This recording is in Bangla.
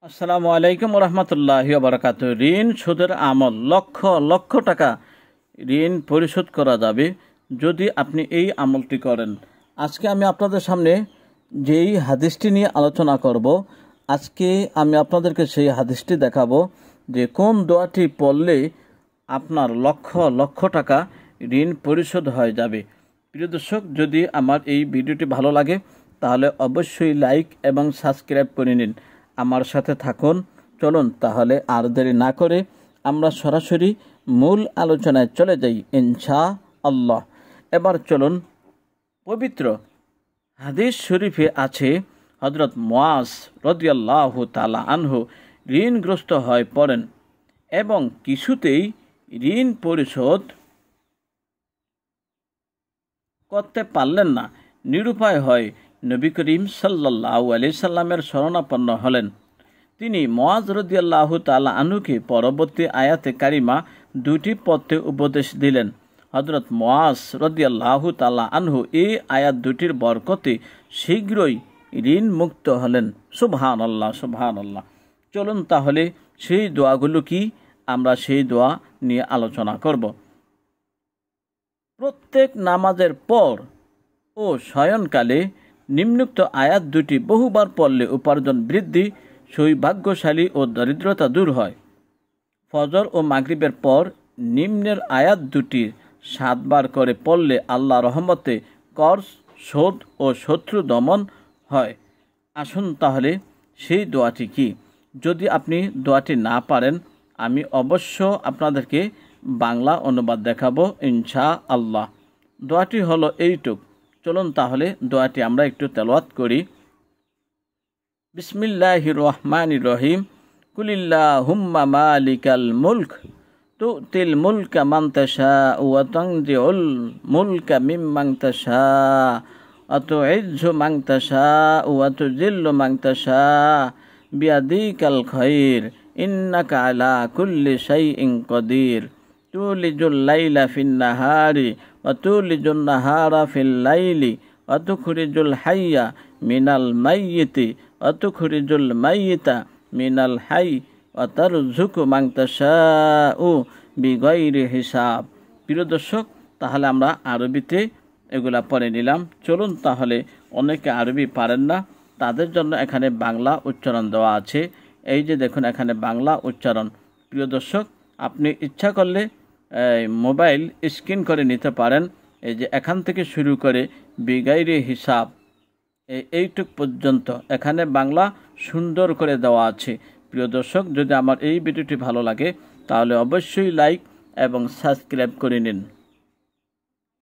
আসসালামু আলাইকুম রহমতুল্লাহি ওয়া বারাকাতুহু। ঋণ সুদের আমল, লক্ষ লক্ষ টাকা ঋণ পরিশোধ করা যাবে যদি আপনি এই আমলটি করেন। আজকে আমি আপনাদের সামনে যেই হাদিসটি নিয়ে আলোচনা করব, আজকে আমি আপনাদেরকে সেই হাদিসটি দেখাবো যে কোন দোয়াটি পড়লে আপনার লক্ষ লক্ষ টাকা ঋণ পরিশোধ হয়ে যাবে। প্রিয় দর্শক, যদি আমার এই ভিডিওটি ভালো লাগে তাহলে অবশ্যই লাইক এবং সাবস্ক্রাইব করে নিন, আমার সাথে থাকুন। চলুন তাহলে আর দেরি না করে আমরা সরাসরি মূল আলোচনায় চলে যাই ইনশাআল্লাহ। এবার চলুন, পবিত্র হাদিস শরীফে আছে হযরত মুআজ রাদিয়াল্লাহু তাআলা আনহু ঋণগ্রস্ত হয়ে পড়েন এবং কিছুতেই ঋণ পরিশোধ করতে পারলেন না। নিরুপায় হয় নবী করিম সাল্লাল্লাহু আলাইহি সাল্লামের শরণাপন্ন হলেন। তিনি মুআজ রাদিয়াল্লাহু তাআলা আনহুকে পরবর্তী আয়াতে কারিমা দুটি পড়তে উপদেশ দিলেন। হযরত মুআজ রাদিয়াল্লাহু তাআলা আনহু এই আয়াত দুটির বরকতে শীঘ্রই ঋণ মুক্ত হলেন। সুবহানাল্লাহ, সুবহানাল্লাহ। চলুন তাহলে সেই দোয়াগুলো কি, আমরা সেই দোয়া নিয়ে আলোচনা করব। প্রত্যেক নামাজের পর ও শয়নকালে নিম্নোক্ত আয়াত দুটি বহুবার পড়লে উপার্জন বৃদ্ধি, সৌভাগ্যশালী ও দরিদ্রতা দূর হয়। ফজর ও মাগরিবের পর নিম্নের আয়াত দুটি 7 বার করে পড়লে আল্লাহ রহমতে কর্জ শোধ ও শত্রু দমন হয়। আসুন তাহলে সেই দোয়াটি কি। যদি আপনি দোয়াটি না পারেন, আমি অবশ্য আপনাদেরকে বাংলা অনুবাদ দেখাবো ইনশাআল্লাহ। দোয়াটি হলো এইটুক। চলুন তাহলে দোয়াটি আমরা একটু তেলাওয়াত করি। বিসমিল্লাহির রহমানির রহিম। কুলিল্লাহুম্মা মালিকাল মুলক তুতিল মুলকা মান তাশাউ ওয়া তানজিউল মুলকা মিম্মান তাশাউ ওয়া তুইজ্জু মান তাশাউ ওয়া তুযিল্লু মান তাশাউ বিয়াদিকাল খায়র ইন্নাকা আলা কুল্লি শাইইন কাদির তুলিজুল লাইলা ফিন নাহারি ওয়া তুলিজুন নাহারা ফিল লাইলি ওয়া তুখরিজুল হাইয়া মিনাল মাইয়িতি ওয়া তুখরিজুল মাইয়িতা মিনাল হাই ওয়া তারযুকু মান তাশাউ বিগাইরি হিসাব। প্রিয় দর্শক, তাহলে আমরা আরবিতে এগুলা পড়ে নিলাম। চলুন তাহলে, অনেকে আরবি পারেন না, তাদের জন্য এখানে বাংলা উচ্চারণ দেওয়া আছে। এই যে দেখুন, এখানে বাংলা উচ্চারণ। প্রিয় দর্শক, আপনি ইচ্ছা করলে মোবাইল স্ক্রিন করে নিতে পারেন। এই যে এখান থেকে শুরু করে বিগাইরি হিসাব এইটুক পর্যন্ত এখানে বাংলা সুন্দর করে দেওয়া আছে। প্রিয় দর্শক, যদি আমার এই ভিডিওটি ভালো লাগে তাহলে অবশ্যই লাইক এবং সাবস্ক্রাইব করে নিন।